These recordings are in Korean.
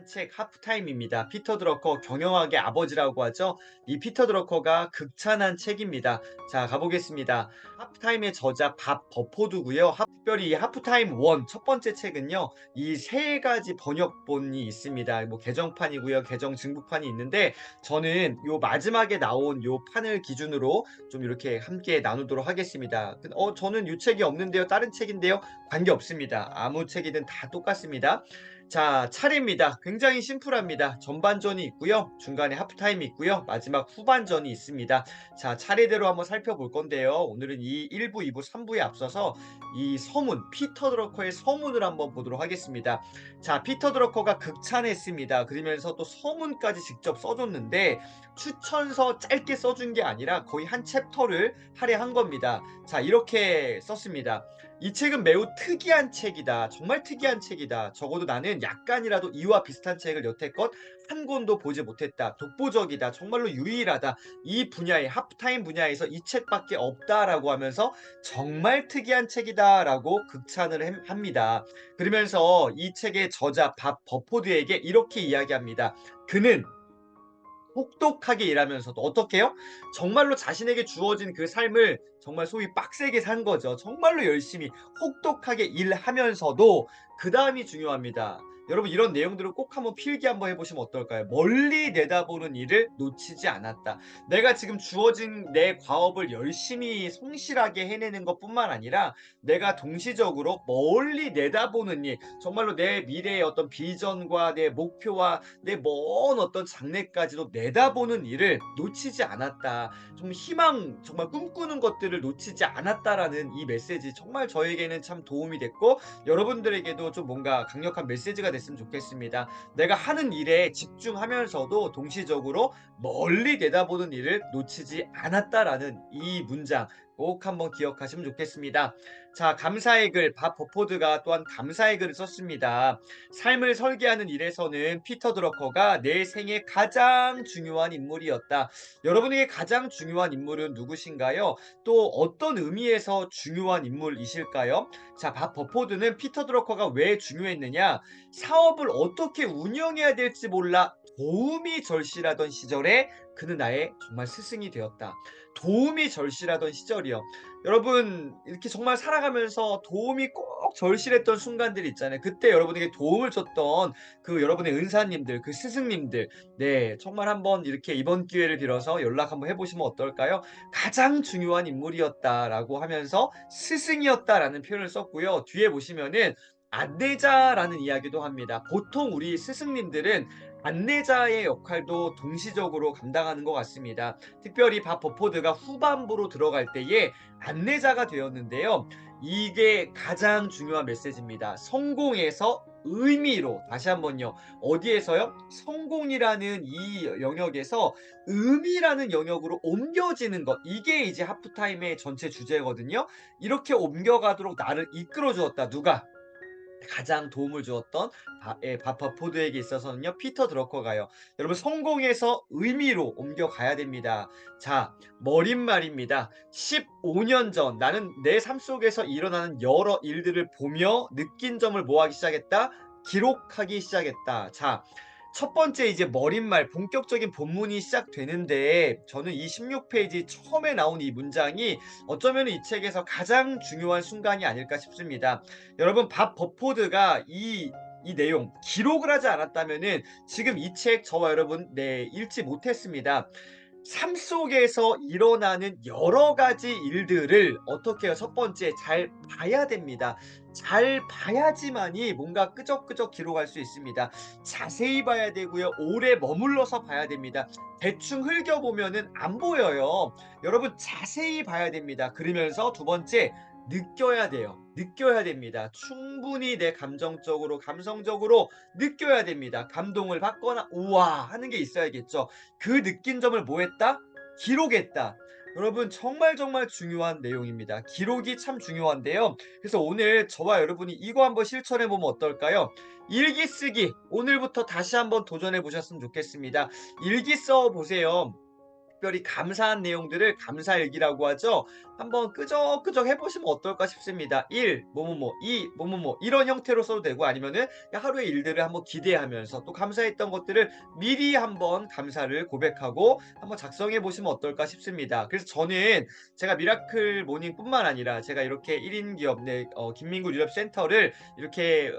책 하프타임입니다. 피터 드러커 경영학의 아버지라고 하죠. 이 피터 드러커가 극찬한 책입니다. 자, 가보겠습니다. 하프타임의 저자 밥 버포드고요. 특별히 이 하프타임 원 첫 번째 책은요. 이 세 가지 번역본이 있습니다. 뭐 개정판이고요. 개정 증부판이 있는데 저는 요 마지막에 나온 요 판을 기준으로 좀 이렇게 함께 나누도록 하겠습니다. 저는 요 책이 없는데요. 다른 책인데요. 관계없습니다. 아무 책이든 다 똑같습니다. 자, 차례입니다. 굉장히 심플합니다. 전반전이 있고요. 중간에 하프타임이 있고요. 마지막 후반전이 있습니다. 자, 차례대로 한번 살펴볼 건데요. 오늘은 이 1부, 2부, 3부에 앞서서 이 서문, 피터 드러커의 서문을 한번 보도록 하겠습니다. 자, 피터 드러커가 극찬했습니다. 그러면서 또 서문까지 직접 써줬는데 추천서 짧게 써준 게 아니라 거의 한 챕터를 할애한 겁니다. 자, 이렇게 썼습니다. 이 책은 매우 특이한 책이다. 정말 특이한 책이다. 적어도 나는 약간이라도 이와 비슷한 책을 여태껏 한 권도 보지 못했다. 독보적이다. 정말로 유일하다. 이 분야에 하프타임 분야에서 이 책밖에 없다라고 하면서 정말 특이한 책이다라고 극찬을 합니다. 그러면서 이 책의 저자 밥 버포드에게 이렇게 이야기합니다. 그는 혹독하게 일하면서도 어떻게 해요? 정말로 자신에게 주어진 그 삶을 정말 소위 빡세게 산 거죠. 정말로 열심히 혹독하게 일하면서도 그다음이 중요합니다. 여러분 이런 내용들을 꼭 한번 필기 한번 해보시면 어떨까요? 멀리 내다보는 일을 놓치지 않았다. 내가 지금 주어진 내 과업을 열심히 성실하게 해내는 것뿐만 아니라 내가 동시적으로 멀리 내다보는 일, 정말로 내 미래의 어떤 비전과 내 목표와 내 먼 어떤 장래까지도 내다보는 일을 놓치지 않았다. 좀 희망, 정말 꿈꾸는 것들을 놓치지 않았다라는 이 메시지 정말 저에게는 참 도움이 됐고 여러분들에게도 좀 뭔가 강력한 메시지가 됐으면 좋겠습니다. 내가 하는 일에 집중하면서도 동시적으로 멀리 내다보는 일을 놓치지 않았다라는 이 문장 꼭 한번 기억하시면 좋겠습니다. 자, 감사의 글, 밥 버포드가 또한 감사의 글을 썼습니다. 삶을 설계하는 일에서는 피터 드러커가 내 생에 가장 중요한 인물이었다. 여러분에게 가장 중요한 인물은 누구신가요? 또 어떤 의미에서 중요한 인물이실까요? 자, 밥 버포드는 피터 드러커가 왜 중요했느냐? 사업을 어떻게 운영해야 될지 몰라 도움이 절실하던 시절에 그는 나의 정말 스승이 되었다. 도움이 절실하던 시절이요. 여러분 이렇게 정말 살아가면서 도움이 꼭 절실했던 순간들이 있잖아요. 그때 여러분에게 도움을 줬던 그 여러분의 은사님들, 그 스승님들, 네, 정말 한번 이렇게 이번 기회를 빌어서 연락 한번 해보시면 어떨까요? 가장 중요한 인물이었다라고 하면서 스승이었다라는 표현을 썼고요. 뒤에 보시면은 안내자라는 이야기도 합니다. 보통 우리 스승님들은 안내자의 역할도 동시적으로 감당하는 것 같습니다. 특별히 밥 버포드가 후반부로 들어갈 때에 안내자가 되었는데요. 이게 가장 중요한 메시지입니다. 성공에서 의미로 다시 한번요. 어디에서요? 성공이라는 이 영역에서 의미라는 영역으로 옮겨지는 것. 이게 이제 하프타임의 전체 주제거든요. 이렇게 옮겨가도록 나를 이끌어 주었다. 누가? 가장 도움을 주었던 바퍼포드에게 있어서는요. 피터 드러커가요. 여러분 성공에서 의미로 옮겨가야 됩니다. 자, 머릿말입니다. 15년 전 나는 내 삶 속에서 일어나는 여러 일들을 보며 느낀 점을 뭐 하기 시작했다? 기록하기 시작했다. 자, 첫 번째 이제 머릿말 본격적인 본문이 시작되는데 저는 이 16페이지 처음에 나온 이 문장이 어쩌면 이 책에서 가장 중요한 순간이 아닐까 싶습니다. 여러분 밥 버포드가 이 내용 기록을 하지 않았다면은 지금 이 책 저와 여러분 네 읽지 못했습니다. 삶 속에서 일어나는 여러 가지 일들을 어떻게 해요? 첫 번째 잘 봐야 됩니다. 잘 봐야지만이 뭔가 끄적끄적 기록할 수 있습니다. 자세히 봐야 되고요. 오래 머물러서 봐야 됩니다. 대충 흘겨보면은 안 보여요. 여러분 자세히 봐야 됩니다. 그러면서 두 번째 느껴야 돼요. 느껴야 됩니다. 충분히 내 감정적으로, 감성적으로 느껴야 됩니다. 감동을 받거나 우와 하는 게 있어야겠죠. 그 느낀 점을 뭐 했다? 기록했다. 여러분 정말 정말 중요한 내용입니다. 기록이 참 중요한데요. 그래서 오늘 저와 여러분이 이거 한번 실천해 보면 어떨까요? 일기 쓰기 오늘부터 다시 한번 도전해 보셨으면 좋겠습니다. 일기 써 보세요. 특별히 감사한 내용들을 감사일기라고 하죠. 한번 끄적끄적 해보시면 어떨까 싶습니다. 1. 뭐뭐뭐 2. 뭐뭐뭐 이런 형태로 써도 되고 아니면은 하루의 일들을 한번 기대하면서 또 감사했던 것들을 미리 한번 감사를 고백하고 한번 작성해 보시면 어떨까 싶습니다. 그래서 저는 제가 미라클 모닝뿐만 아니라 제가 이렇게 1인 기업 김민구 유럽센터를 이렇게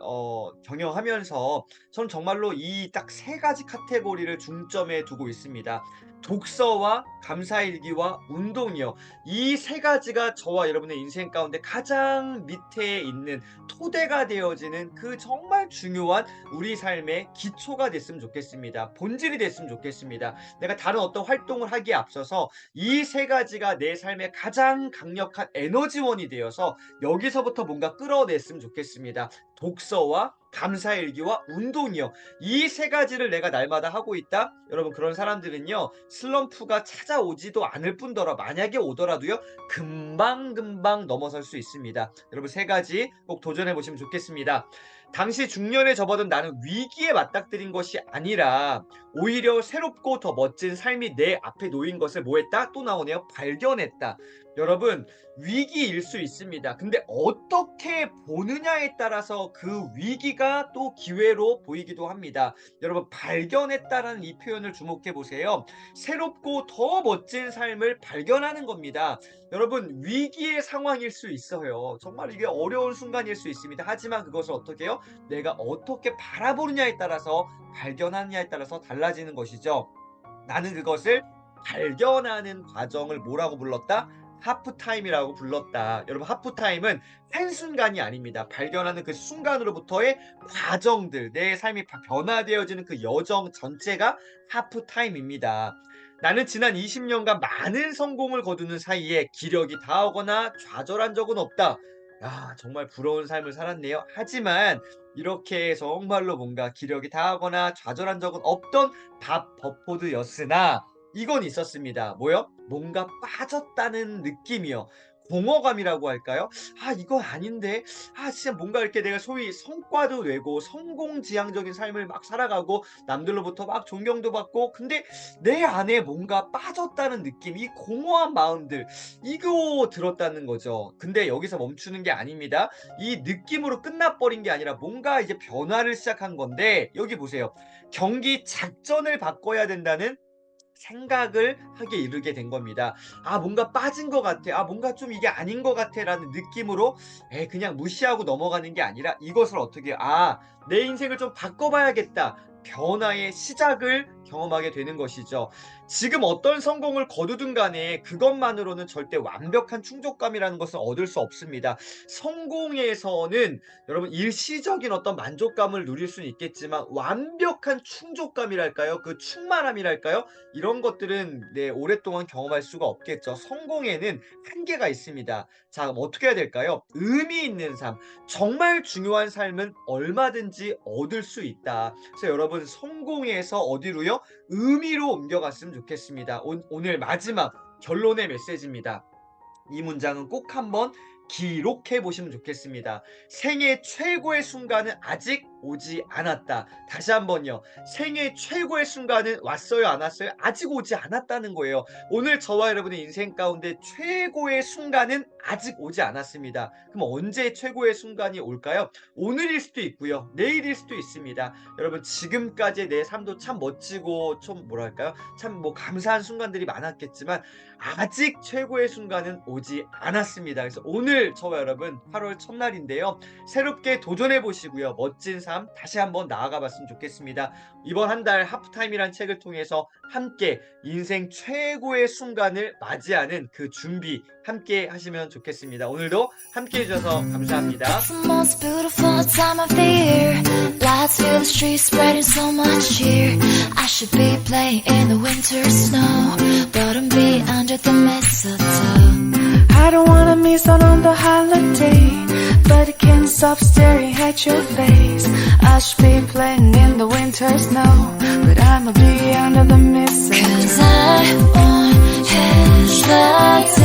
경영하면서 저는 정말로 이 딱 세 가지 카테고리를 중점에 두고 있습니다. 독서와 감사일기와 운동이요. 이 세 가지가 저와 여러분의 인생 가운데 가장 밑에 있는 토대가 되어지는 그 정말 중요한 우리 삶의 기초가 됐으면 좋겠습니다. 본질이 됐으면 좋겠습니다. 내가 다른 어떤 활동을 하기에 앞서서 이 세 가지가 내 삶의 가장 강력한 에너지원이 되어서 여기서부터 뭔가 끌어냈으면 좋겠습니다. 독서와 감사일기와 운동이요. 이 세 가지를 내가 날마다 하고 있다? 여러분 그런 사람들은요. 슬럼프가 찾아오지도 않을 뿐더러 만약에 오더라도요. 금방금방 넘어설 수 있습니다. 여러분 세 가지 꼭 도전해 보시면 좋겠습니다. 당시 중년에 접어든 나는 위기에 맞닥뜨린 것이 아니라 오히려 새롭고 더 멋진 삶이 내 앞에 놓인 것을 뭐 했다? 또 나오네요. 발견했다. 여러분 위기일 수 있습니다. 근데 어떻게 보느냐에 따라서 그 위기가 또 기회로 보이기도 합니다. 여러분 발견했다라는 이 표현을 주목해 보세요. 새롭고 더 멋진 삶을 발견하는 겁니다. 여러분 위기의 상황일 수 있어요. 정말 이게 어려운 순간일 수 있습니다. 하지만 그것을 어떻게 해요? 내가 어떻게 바라보느냐에 따라서 발견하느냐에 따라서 달라지는 것이죠. 나는 그것을 발견하는 과정을 뭐라고 불렀다? 하프타임이라고 불렀다. 여러분 하프타임은 한순간이 아닙니다. 발견하는 그 순간으로부터의 과정들, 내 삶이 변화되어지는 그 여정 전체가 하프타임입니다. 나는 지난 20년간 많은 성공을 거두는 사이에 기력이 다하거나 좌절한 적은 없다. 야, 정말 부러운 삶을 살았네요. 하지만 이렇게 정말로 뭔가 기력이 다하거나 좌절한 적은 없던 밥 버포드였으나 이건 있었습니다. 뭐요? 뭔가 빠졌다는 느낌이요. 공허감이라고 할까요? 아, 이거 아닌데. 아, 진짜 뭔가 이렇게 내가 소위 성과도 내고 성공지향적인 삶을 막 살아가고 남들로부터 막 존경도 받고 근데 내 안에 뭔가 빠졌다는 느낌, 이 공허한 마음들 이거 들었다는 거죠. 근데 여기서 멈추는 게 아닙니다. 이 느낌으로 끝나버린 게 아니라 뭔가 이제 변화를 시작한 건데 여기 보세요. 경기 작전을 바꿔야 된다는 생각을 하게 이르게 된 겁니다. 아 뭔가 빠진 것 같아. 아 뭔가 좀 이게 아닌 것 같아 라는 느낌으로 그냥 무시하고 넘어가는 게 아니라 이것을 어떻게 내 인생을 좀 바꿔봐야겠다. 변화의 시작을 경험하게 되는 것이죠. 지금 어떤 성공을 거두든 간에 그것만으로는 절대 완벽한 충족감이라는 것은 얻을 수 없습니다. 성공에서는 여러분 일시적인 어떤 만족감을 누릴 수는 있겠지만 완벽한 충족감이랄까요? 그 충만함이랄까요? 이런 것들은 오랫동안 경험할 수가 없겠죠. 성공에는 한계가 있습니다. 자, 그럼 어떻게 해야 될까요? 의미 있는 삶, 정말 중요한 삶은 얼마든지 얻을 수 있다. 그래서 여러분 성공에서 어디로요? 의미로 옮겨갔으면 좋겠습니다. 오늘 마지막 결론의 메시지입니다. 이 문장은 꼭 한번 기록해 보시면 좋겠습니다. 생애 최고의 순간은 아직 오지 않았다. 다시 한번요. 생애 최고의 순간은 왔어요, 안 왔어요? 아직 오지 않았다는 거예요. 오늘 저와 여러분의 인생 가운데 최고의 순간은 아직 오지 않았습니다. 그럼 언제 최고의 순간이 올까요? 오늘일 수도 있고요. 내일일 수도 있습니다. 여러분 지금까지의 내 삶도 참 멋지고 좀 뭐랄까요? 참 감사한 순간들이 많았겠지만 아직 최고의 순간은 오지 않았습니다. 그래서 오늘 저와 여러분 8월 첫날인데요. 새롭게 도전해 보시고요. 멋진 삶 다시 한번 나아가 봤으면 좋겠습니다. 이번 한 달 하프타임이란 책을 통해서 함께 인생 최고의 순간을 맞이하는 그 준비 함께 하시면 좋겠습니다. 오늘도 함께 해주셔서 감사합니다. It's the most beautiful time of the year. Lights fill the streets, spreading so much cheer. I should be playing in the winter snow, but I'm be under the mistletoe. I don't wanna miss out on the holiday, but I can't stop staring at your face. I should be playing in the winter snow, but I'ma be under the mistletoe. 'Cause I want his love.